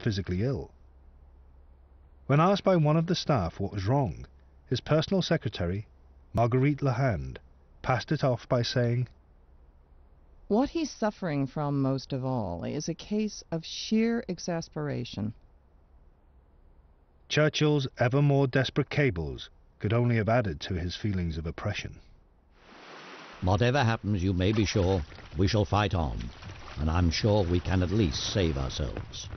physically ill. When asked by one of the staff what was wrong, his personal secretary, Marguerite Lahand, passed it off by saying, "What he's suffering from most of all is a case of sheer exasperation." Churchill's ever more desperate cables could only have added to his feelings of oppression. Whatever happens, you may be sure we shall fight on, and I'm sure we can at least save ourselves.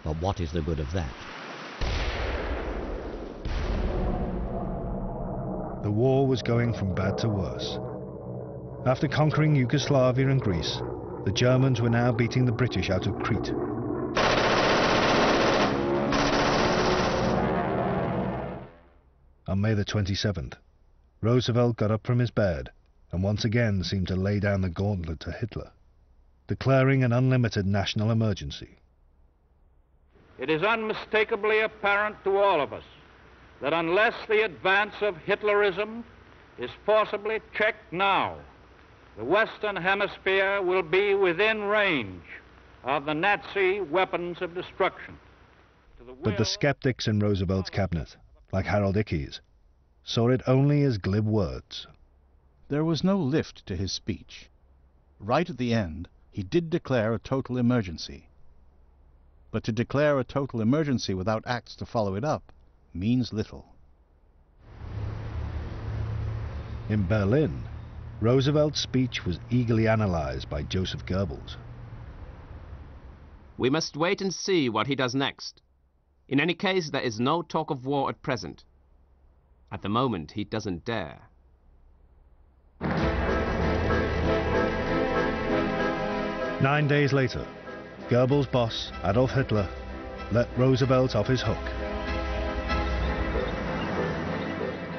But what is the good of that? The war was going from bad to worse. After conquering Yugoslavia and Greece, the Germans were now beating the British out of Crete. On May the 27th, Roosevelt got up from his bed and once again seemed to lay down the gauntlet to Hitler, declaring an unlimited national emergency. It is unmistakably apparent to all of us that unless the advance of Hitlerism is forcibly checked now, the Western Hemisphere will be within range of the Nazi weapons of destruction. But the skeptics in Roosevelt's cabinet, like Harold Ickes, saw it only as glib words. There was no lift to his speech. Right at the end, he did declare a total emergency. But to declare a total emergency without acts to follow it up means little. In Berlin, Roosevelt's speech was eagerly analyzed by Joseph Goebbels. "We must wait and see what he does next. In any case, there is no talk of war at present. At the moment, he doesn't dare." 9 days later, Goebbels' boss, Adolf Hitler, let Roosevelt off his hook.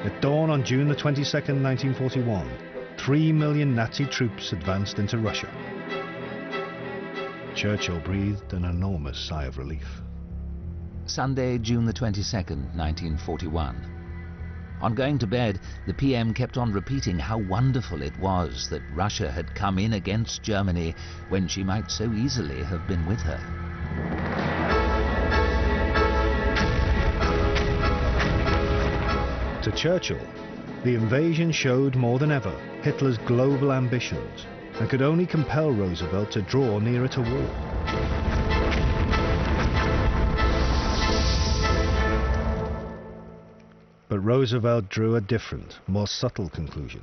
At dawn on June the 22nd, 1941, 3 million Nazi troops advanced into Russia. Churchill breathed an enormous sigh of relief. Sunday, June the 22nd, 1941. On going to bed, the PM kept on repeating how wonderful it was that Russia had come in against Germany when she might so easily have been with her. To Churchill, the invasion showed more than ever Hitler's global ambitions and could only compel Roosevelt to draw nearer to war. But Roosevelt drew a different, more subtle conclusion.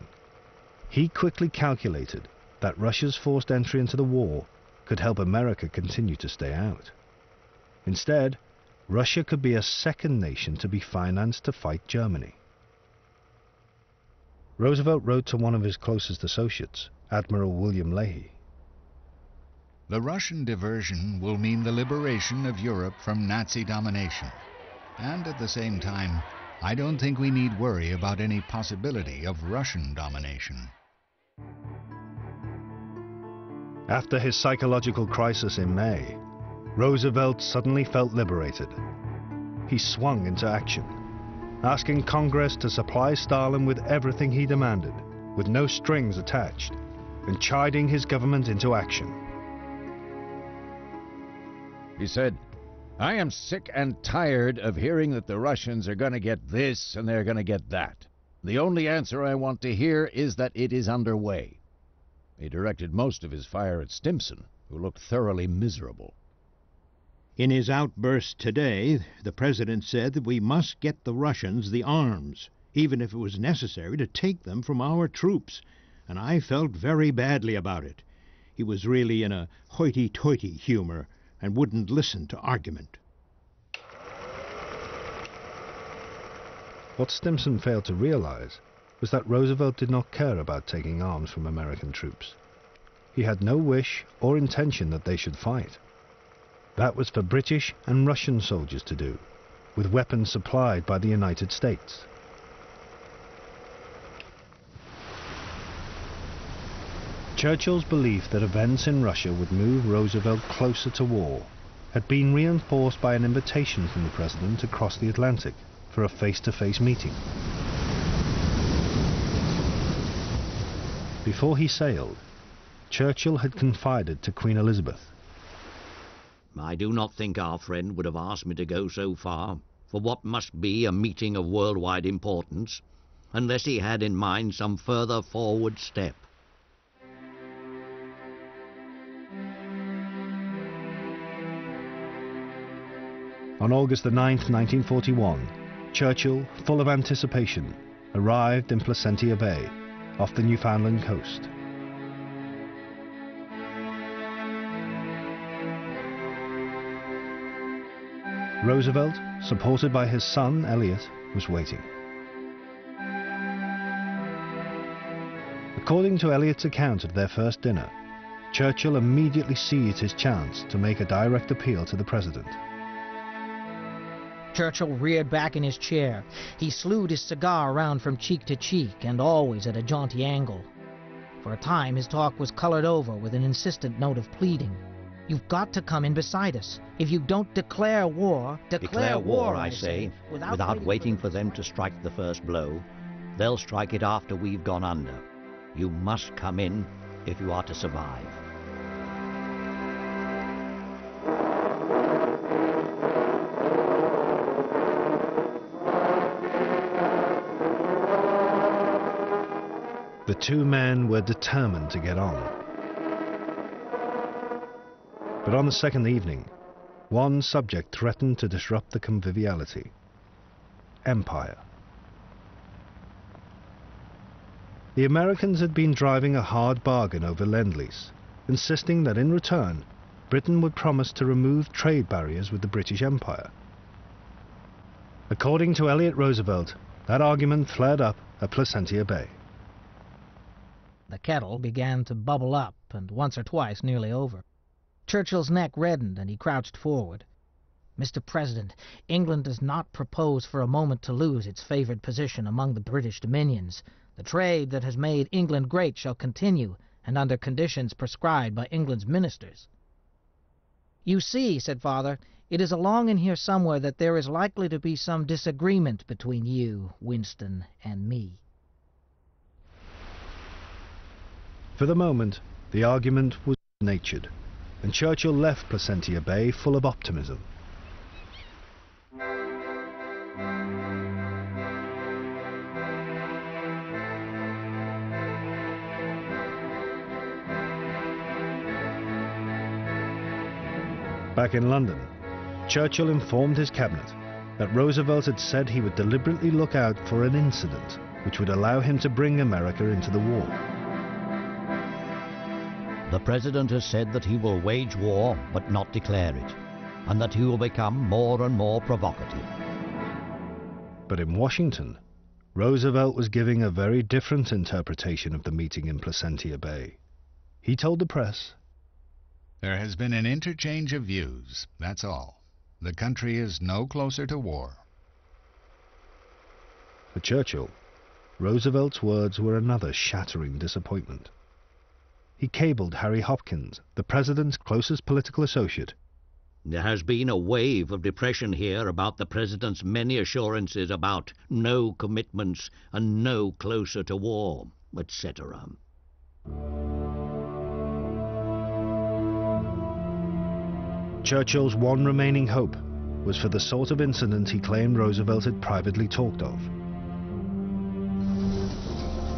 He quickly calculated that Russia's forced entry into the war could help America continue to stay out. Instead, Russia could be a second nation to be financed to fight Germany. Roosevelt wrote to one of his closest associates, Admiral William Leahy. "The Russian diversion will mean the liberation of Europe from Nazi domination. And at the same time, I don't think we need worry about any possibility of Russian domination." After his psychological crisis in May, Roosevelt suddenly felt liberated. He swung into action, asking Congress to supply Stalin with everything he demanded, with no strings attached, and chiding his government into action. He said, "I am sick and tired of hearing that the Russians are going to get this and they're going to get that. The only answer I want to hear is that it is underway." He directed most of his fire at Stimson, who looked thoroughly miserable. In his outburst today, the President said that we must get the Russians the arms, even if it was necessary to take them from our troops, and I felt very badly about it. He was really in a hoity-toity humor and wouldn't listen to argument. What Stimson failed to realize was that Roosevelt did not care about taking arms from American troops. He had no wish or intention that they should fight. That was for British and Russian soldiers to do, with weapons supplied by the United States. Churchill's belief that events in Russia would move Roosevelt closer to war had been reinforced by an invitation from the President to cross the Atlantic for a face-to-face meeting. Before he sailed, Churchill had confided to Queen Elizabeth, I do not think our friend would have asked me to go so far for what must be a meeting of worldwide importance, unless he had in mind some further forward step. On August the 9th, 1941, Churchill, full of anticipation, arrived in Placentia Bay, off the Newfoundland coast. Roosevelt, supported by his son Elliot, was waiting. According to Elliot's account of their first dinner, Churchill immediately seized his chance to make a direct appeal to the president. Churchill reared back in his chair. He slewed his cigar around from cheek to cheek, and always at a jaunty angle. For a time his talk was colored over with an insistent note of pleading. You've got to come in beside us. If you don't declare war, Declare war, I say, without waiting for them to strike the first blow. They'll strike it after we've gone under. You must come in if you are to survive. The two men were determined to get on. But on the second evening, one subject threatened to disrupt the conviviality: empire. The Americans had been driving a hard bargain over Lend-Lease, insisting that in return, Britain would promise to remove trade barriers with the British Empire. According to Elliot Roosevelt, that argument flared up at Placentia Bay. The kettle began to bubble up, and once or twice nearly over. Churchill's neck reddened, and he crouched forward. Mr. President, England does not propose for a moment to lose its favored position among the British dominions. The trade that has made England great shall continue, and under conditions prescribed by England's ministers. You see, said Father, it is along in here somewhere that there is likely to be some disagreement between you, Winston, and me. For the moment, the argument was natured, and Churchill left Placentia Bay full of optimism. Back in London, Churchill informed his cabinet that Roosevelt had said he would deliberately look out for an incident which would allow him to bring America into the war. The President has said that he will wage war but not declare it, and that he will become more and more provocative. But in Washington, Roosevelt was giving a very different interpretation of the meeting in Placentia Bay. He told the press, "There has been an interchange of views, that's all. The country is no closer to war." For Churchill, Roosevelt's words were another shattering disappointment. He cabled Harry Hopkins, the president's closest political associate. There has been a wave of depression here about the president's many assurances about no commitments and no closer to war, etc. Churchill's one remaining hope was for the sort of incident he claimed Roosevelt had privately talked of.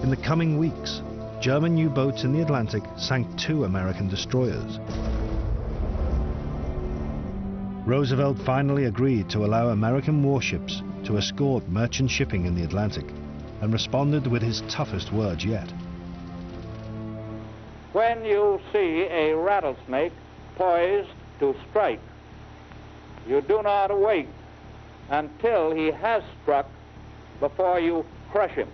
In the coming weeks, German U-boats in the Atlantic sank 2 American destroyers. Roosevelt finally agreed to allow American warships to escort merchant shipping in the Atlantic, and responded with his toughest words yet. When you see a rattlesnake poised to strike, you do not wait until he has struck before you crush him.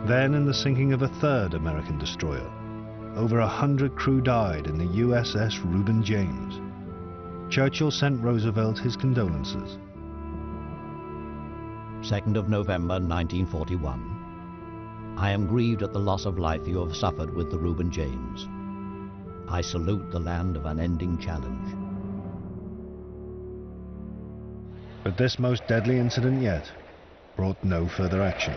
Then, in the sinking of a 3rd American destroyer, over 100 crew died in the USS Reuben James. Churchill sent Roosevelt his condolences. 2nd of November 1941. I am grieved at the loss of life you have suffered with the Reuben James. I salute the land of unending challenge. But this most deadly incident yet brought no further action.